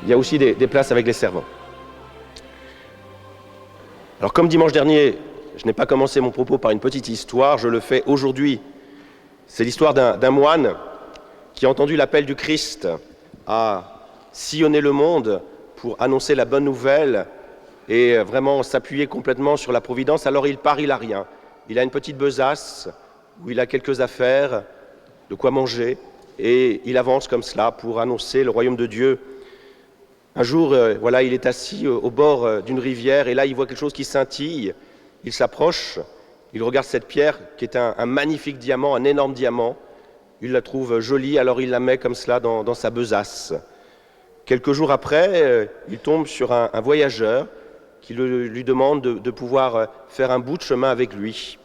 il y a aussi des places avec les servants. Alors comme dimanche dernier, je n'ai pas commencé mon propos par une petite histoire, je le fais aujourd'hui. C'est l'histoire d'un moine qui a entendu l'appel du Christ à sillonner le monde pour annoncer la bonne nouvelle et vraiment s'appuyer complètement sur la providence. Alors il part, il n'a rien. Il a une petite besace où il a quelques affaires, de quoi manger, et il avance comme cela pour annoncer le royaume de Dieu. Un jour, voilà, il est assis au bord d'une rivière et là, il voit quelque chose qui scintille. Il s'approche, il regarde cette pierre qui est un magnifique diamant, un énorme diamant. Il la trouve jolie, alors il la met comme cela dans sa besace. Quelques jours après, il tombe sur un voyageur qui lui demande de pouvoir faire un bout de chemin avec lui.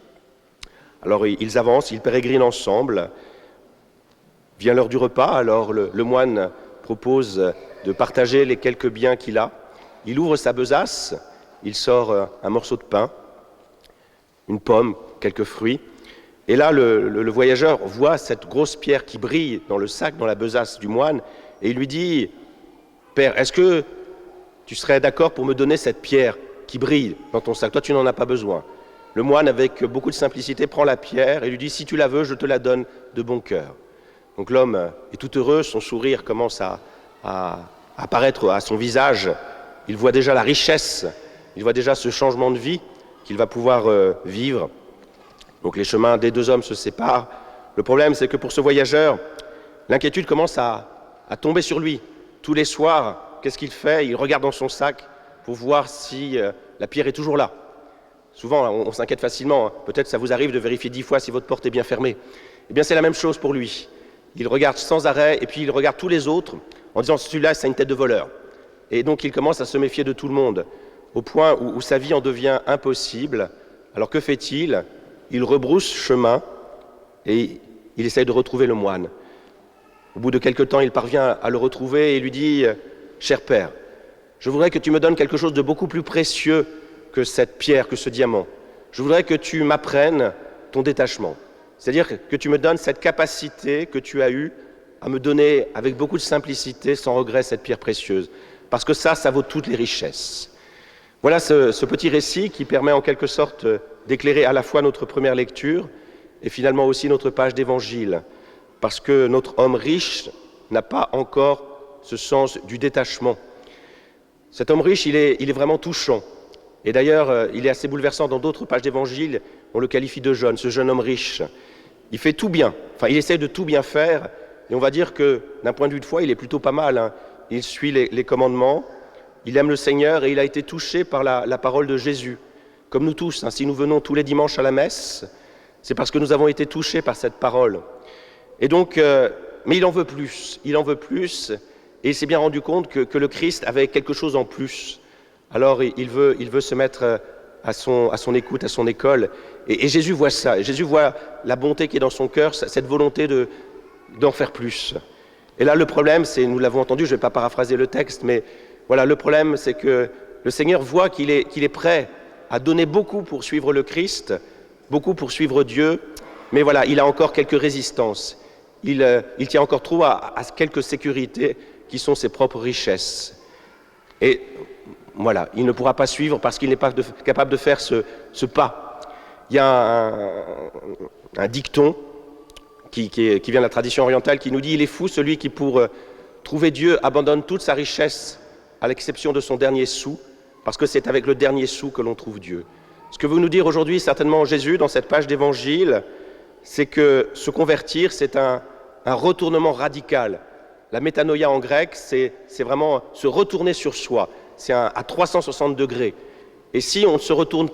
Alors ils avancent, ils pérégrinent ensemble. Vient l'heure du repas, alors le moine propose de partager les quelques biens qu'il a. Il ouvre sa besace, il sort un morceau de pain, une pomme, quelques fruits. Et là, le voyageur voit cette grosse pierre qui brille dans le sac, dans la besace du moine, et il lui dit « Père, est-ce que tu serais d'accord pour me donner cette pierre qui brille dans ton sac? Toi, tu n'en as pas besoin. » Le moine, avec beaucoup de simplicité, prend la pierre et lui dit « Si tu la veux, je te la donne de bon cœur. » Donc l'homme est tout heureux, son sourire commence à apparaître à son visage. Il voit déjà la richesse, il voit déjà ce changement de vie qu'il va pouvoir vivre. Donc les chemins des deux hommes se séparent. Le problème, c'est que pour ce voyageur, l'inquiétude commence à tomber sur lui. Tous les soirs, qu'est-ce qu'il fait? Il regarde dans son sac pour voir si la pierre est toujours là. Souvent, on s'inquiète facilement. Hein. Peut-être ça vous arrive de vérifier 10 fois si votre porte est bien fermée. Eh bien, c'est la même chose pour lui. Il regarde sans arrêt et puis il regarde tous les autres en disant « celui-là, c'est une tête de voleur ». Et donc, il commence à se méfier de tout le monde, au point où sa vie en devient impossible. Alors, que fait-il? Il rebrousse chemin et il essaye de retrouver le moine. Au bout de quelque temps, il parvient à le retrouver et lui dit « Cher père, je voudrais que tu me donnes quelque chose de beaucoup plus précieux que cette pierre, que ce diamant. Je voudrais que tu m'apprennes ton détachement. C'est-à-dire que tu me donnes cette capacité que tu as eue à me donner avec beaucoup de simplicité, sans regret, cette pierre précieuse. Parce que ça vaut toutes les richesses. » Voilà ce petit récit qui permet en quelque sorte d'éclairer à la fois notre première lecture et finalement aussi notre page d'évangile. Parce que notre homme riche n'a pas encore ce sens du détachement. Cet homme riche, il est vraiment touchant. Et d'ailleurs, il est assez bouleversant dans d'autres pages d'évangile. On le qualifie de jeune, ce jeune homme riche. Il fait tout bien. Enfin, il essaie de tout bien faire. Et on va dire que, d'un point de vue de foi, il est plutôt pas mal. Hein. Il suit les commandements. Il aime le Seigneur et il a été touché par la parole de Jésus. Comme nous tous, hein, si nous venons tous les dimanches à la messe, c'est parce que nous avons été touchés par cette parole. Et donc, mais il en veut plus. Il en veut plus. Et il s'est bien rendu compte que le Christ avait quelque chose en plus. Alors, il veut se mettre à son écoute, à son école. Et Jésus voit ça. Et Jésus voit la bonté qui est dans son cœur, cette volonté d'en faire plus. Et là, le problème, c'est, nous l'avons entendu, je ne vais pas paraphraser le texte, mais voilà, le problème, c'est que le Seigneur voit qu'il est prêt à donner beaucoup pour suivre le Christ, beaucoup pour suivre Dieu, mais voilà, il a encore quelques résistances. Il tient encore trop à quelques sécurités qui sont ses propres richesses. Et voilà, il ne pourra pas suivre parce qu'il n'est pas capable de faire ce pas. Il y a un dicton qui vient de la tradition orientale qui nous dit « Il est fou celui qui, pour trouver Dieu, abandonne toute sa richesse à l'exception de son dernier sou, parce que c'est avec le dernier sou que l'on trouve Dieu. » Ce que veut nous dire aujourd'hui certainement Jésus dans cette page d'évangile, c'est que se convertir, c'est un retournement radical. La métanoïa en grec, c'est vraiment se retourner sur soi. C'est à 360 degrés. Et si on ne se retourne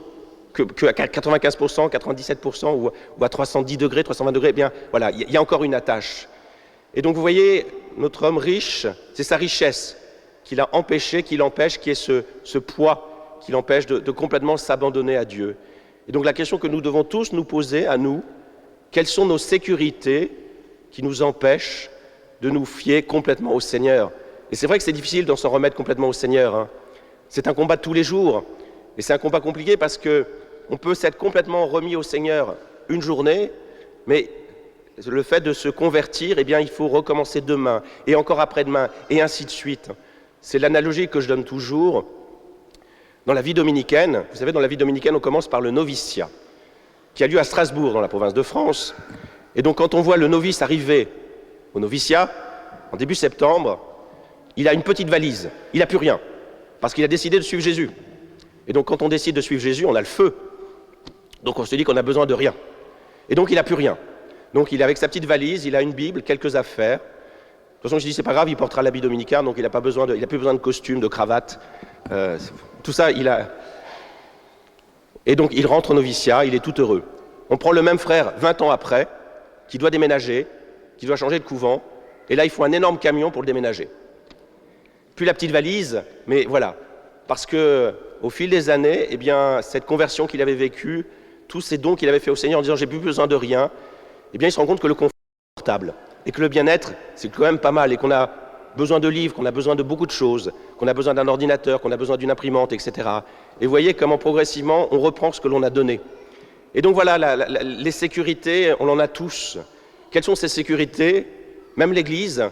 que à 95%, 97% ou à 310 degrés, 320 degrés, eh bien voilà, il y a encore une attache. Et donc vous voyez, notre homme riche, c'est sa richesse qui l'a empêché, qui l'empêche, qui est ce poids qui l'empêche de complètement s'abandonner à Dieu. Et donc la question que nous devons tous nous poser à nous, quelles sont nos sécurités qui nous empêchent de nous fier complètement au Seigneur? Et c'est vrai que c'est difficile d'en s'en remettre complètement au Seigneur. Hein. C'est un combat de tous les jours. Et c'est un combat compliqué parce qu'on peut s'être complètement remis au Seigneur une journée, mais le fait de se convertir, eh bien, il faut recommencer demain, et encore après-demain, et ainsi de suite. C'est l'analogie que je donne toujours dans la vie dominicaine. Vous savez, dans la vie dominicaine, on commence par le noviciat, qui a lieu à Strasbourg, dans la province de France. Et donc, quand on voit le novice arriver au noviciat, en début septembre, il a une petite valise, il n'a plus rien, parce qu'il a décidé de suivre Jésus. Et donc, quand on décide de suivre Jésus, on a le feu. Donc, on se dit qu'on a besoin de rien. Et donc, il n'a plus rien. Donc, il est avec sa petite valise, il a une Bible, quelques affaires. De toute façon, je dis, c'est pas grave, il portera l'habit dominicain, donc il n'a plus besoin de costume, de cravate. Tout ça, il a... Et donc, il rentre au noviciat, il est tout heureux. On prend le même frère 20 ans après, qui doit déménager, qui doit changer de couvent, et là, il faut un énorme camion pour le déménager. Puis la petite valise, mais voilà, parce que au fil des années, eh bien, cette conversion qu'il avait vécue, tous ces dons qu'il avait fait au Seigneur en disant « j'ai plus besoin de rien », eh bien, il se rend compte que le confort est confortable, et que le bien-être, c'est quand même pas mal, et qu'on a besoin de livres, qu'on a besoin de beaucoup de choses, qu'on a besoin d'un ordinateur, qu'on a besoin d'une imprimante, etc. Et vous voyez comment progressivement, on reprend ce que l'on a donné. Et donc voilà, les sécurités, on en a tous. Quelles sont ces sécurités? Même l'Église,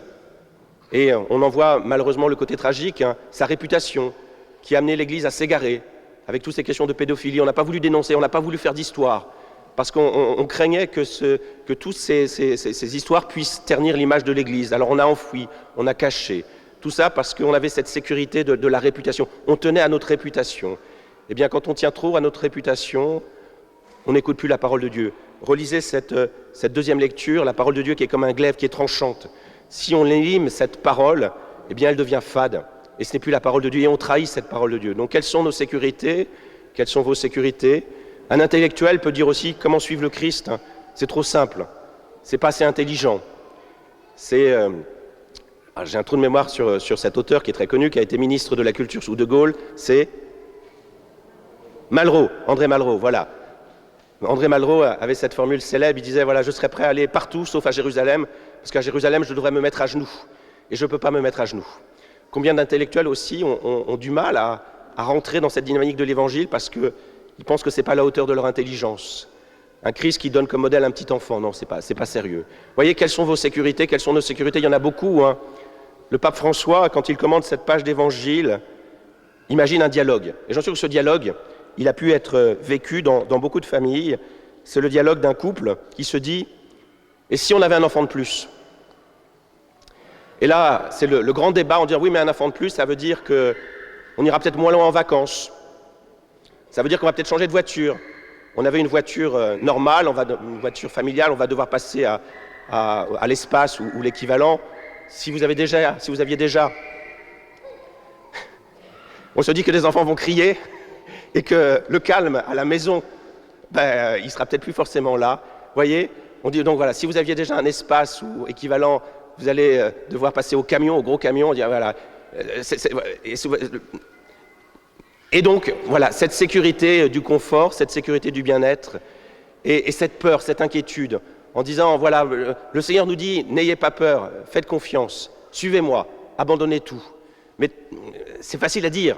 et on en voit malheureusement le côté tragique, sa réputation, qui a amené l'Église à s'égarer, avec toutes ces questions de pédophilie. On n'a pas voulu dénoncer, on n'a pas voulu faire d'histoire, parce qu'on craignait que toutes ces histoires puissent ternir l'image de l'Église. Alors on a enfoui, on a caché, tout ça parce qu'on avait cette sécurité de la réputation. On tenait à notre réputation. Eh bien, quand on tient trop à notre réputation, on n'écoute plus la parole de Dieu. Relisez cette deuxième lecture, la parole de Dieu qui est comme un glaive, qui est tranchante. Si on lime cette parole, eh bien elle devient fade. Et ce n'est plus la parole de Dieu, et on trahit cette parole de Dieu. Donc quelles sont nos sécurités? Quelles sont vos sécurités? Un intellectuel peut dire aussi comment suivre le Christ. C'est trop simple, c'est pas assez intelligent. J'ai un trou de mémoire sur cet auteur qui est très connu, qui a été ministre de la Culture sous De Gaulle, c'est Malraux, André Malraux, voilà. André Malraux avait cette formule célèbre, il disait, voilà, je serais prêt à aller partout sauf à Jérusalem, parce qu'à Jérusalem, je devrais me mettre à genoux, et je ne peux pas me mettre à genoux. Combien d'intellectuels aussi ont du mal à rentrer dans cette dynamique de l'Évangile, parce qu'ils pensent que ce n'est pas à la hauteur de leur intelligence. Un Christ qui donne comme modèle un petit enfant, non, c'est pas sérieux. Voyez, quelles sont vos sécurités, quelles sont nos sécurités? Il y en a beaucoup. Le pape François, quand il commande cette page d'Évangile, imagine un dialogue. Et j'en suis sûr que ce dialogue, il a pu être vécu dans beaucoup de familles. C'est le dialogue d'un couple qui se dit « Et si on avait un enfant de plus ?» Et là, c'est le grand débat, on dit « Oui, mais un enfant de plus, ça veut dire qu'on ira peut-être moins loin en vacances. Ça veut dire qu'on va peut-être changer de voiture. On avait une voiture normale, une voiture familiale, on va devoir passer à l'espace ou l'équivalent. Si vous aviez déjà... On se dit que les enfants vont crier et que le calme à la maison, il sera peut-être plus forcément là. Vous voyez, on dit donc voilà, si vous aviez déjà un espace ou équivalent, vous allez devoir passer au camion, au gros camion, dire voilà. Et donc voilà, cette sécurité du confort, cette sécurité du bien-être et cette peur, cette inquiétude, en disant voilà, le Seigneur nous dit n'ayez pas peur, faites confiance, suivez-moi, abandonnez tout. Mais c'est facile à dire,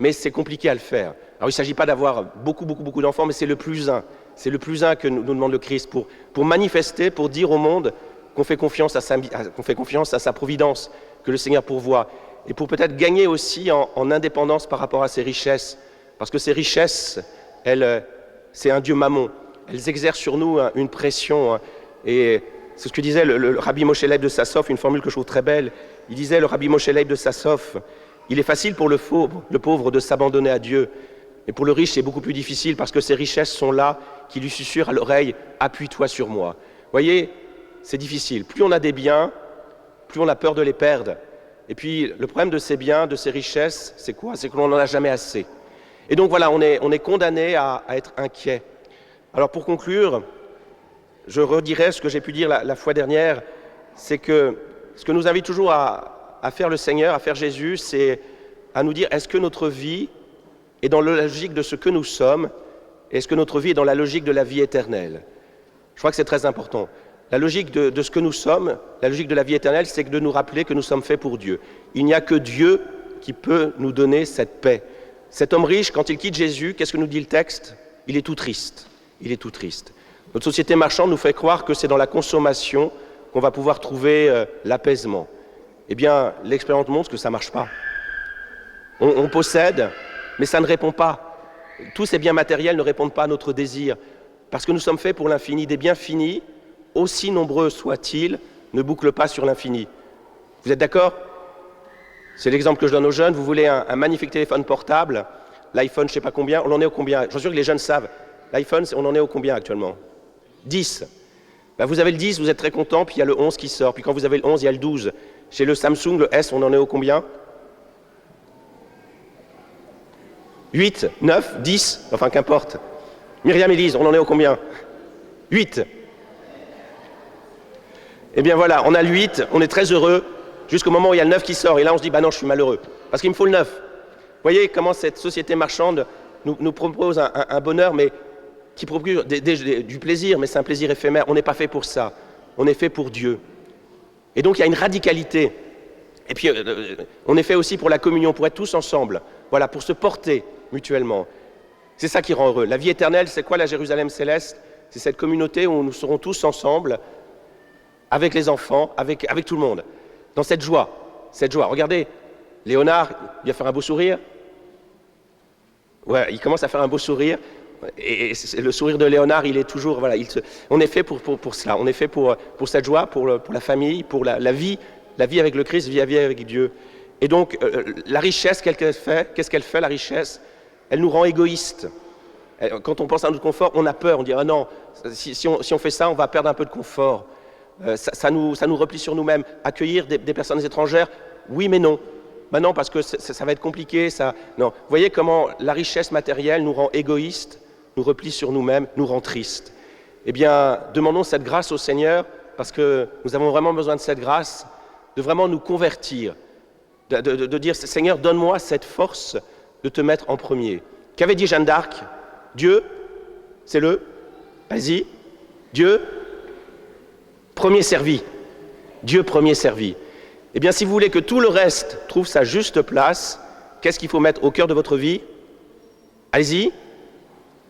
mais c'est compliqué à le faire. Alors il ne s'agit pas d'avoir beaucoup d'enfants, mais c'est le plus un. C'est le plus un que nous demande le Christ pour manifester, pour dire au monde qu'on fait confiance à sa providence, que le Seigneur pourvoit. Et pour peut-être gagner aussi en indépendance par rapport à ses richesses. Parce que ces richesses, c'est un Dieu mammon. Elles exercent sur nous une pression. Et c'est ce que disait le Rabbi Moshe Leib de Sassov, une formule que je trouve très belle. Il disait, le Rabbi Moshe Leib de Sassov, il est facile pour le pauvre de s'abandonner à Dieu. Et pour le riche, c'est beaucoup plus difficile parce que ces richesses sont là, qui lui susurrent à l'oreille « appuie-toi sur moi ». Vous voyez, c'est difficile. Plus on a des biens, plus on a peur de les perdre. Et puis, le problème de ces biens, de ces richesses, c'est quoi? C'est que l'on n'en a jamais assez. Et donc voilà, on est condamné à être inquiet. Alors pour conclure, je redirai ce que j'ai pu dire la fois dernière, c'est que ce que nous invite toujours à faire le Seigneur, à faire Jésus, c'est à nous dire, est-ce que notre vie est dans la logique de ce que nous sommes? Est-ce que notre vie est dans la logique de la vie éternelle? Je crois que c'est très important. La logique de ce que nous sommes, la logique de la vie éternelle, c'est de nous rappeler que nous sommes faits pour Dieu. Il n'y a que Dieu qui peut nous donner cette paix. Cet homme riche, quand il quitte Jésus, qu'est-ce que nous dit le texte? Il est tout triste. Il est tout triste. Notre société marchande nous fait croire que c'est dans la consommation qu'on va pouvoir trouver l'apaisement. Eh bien, l'expérience montre que ça ne marche pas. On possède, mais ça ne répond pas. Tous ces biens matériels ne répondent pas à notre désir, parce que nous sommes faits pour l'infini. Des biens finis, aussi nombreux soient-ils, ne bouclent pas sur l'infini. Vous êtes d'accord? C'est l'exemple que je donne aux jeunes. Vous voulez un magnifique téléphone portable, l'iPhone je ne sais pas combien, on en est au combien? J'en suis sûr que les jeunes savent. L'iPhone, on en est au combien actuellement? 10. Ben vous avez le 10, vous êtes très content, puis il y a le 11 qui sort. Puis quand vous avez le 11, il y a le 12. Chez le Samsung, le S, on en est au combien? 8, 9, 10, enfin qu'importe. Myriam Élise, on en est au combien? 8. Eh bien voilà, on a le 8, on est très heureux, jusqu'au moment où il y a le 9 qui sort. Et là, on se dit, bah non, je suis malheureux, parce qu'il me faut le 9. Vous voyez comment cette société marchande nous propose un bonheur, mais qui procure du plaisir, mais c'est un plaisir éphémère. On n'est pas fait pour ça, on est fait pour Dieu. Et donc il y a une radicalité. Et puis on est fait aussi pour la communion, pour être tous ensemble, voilà, pour se porter mutuellement. C'est ça qui rend heureux. La vie éternelle, c'est quoi la Jérusalem céleste? C'est cette communauté où nous serons tous ensemble, avec les enfants, avec tout le monde, dans cette joie. Cette joie. Regardez, Léonard, il va faire un beau sourire. Ouais, il commence à faire un beau sourire. Et le sourire de Léonard, il est toujours, voilà, on est fait pour cela, on est fait pour cette joie, pour la famille, pour la vie avec le Christ, vie avec Dieu. Et donc, la richesse, qu'est-ce qu'elle fait, la richesse? Elle nous rend égoïstes. Quand on pense à notre confort, on a peur, on dit, ah non, si on fait ça, on va perdre un peu de confort. Ça nous replie sur nous-mêmes. Accueillir des personnes étrangères, oui mais non. Ben non, parce que ça va être compliqué. Non. Vous voyez comment la richesse matérielle nous rend égoïstes, nous replie sur nous-mêmes, nous rend tristes. Eh bien, demandons cette grâce au Seigneur, parce que nous avons vraiment besoin de cette grâce, de vraiment nous convertir, de dire, Seigneur, donne-moi cette force de te mettre en premier. Qu'avait dit Jeanne d'Arc? Dieu, c'est allez-y, Dieu, premier servi. Dieu, premier servi. Eh bien, si vous voulez que tout le reste trouve sa juste place, qu'est-ce qu'il faut mettre au cœur de votre vie? Allez-y,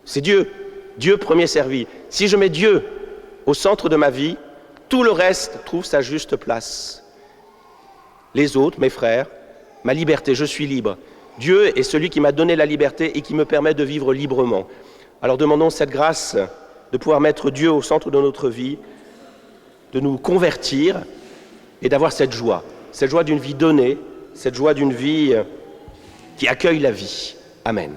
c'est Dieu. Dieu premier servi. Si je mets Dieu au centre de ma vie, tout le reste trouve sa juste place. Les autres, mes frères, ma liberté, je suis libre. Dieu est celui qui m'a donné la liberté et qui me permet de vivre librement. Alors demandons cette grâce de pouvoir mettre Dieu au centre de notre vie, de nous convertir et d'avoir cette joie d'une vie donnée, cette joie d'une vie qui accueille la vie. Amen.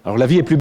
Alors la vie est plus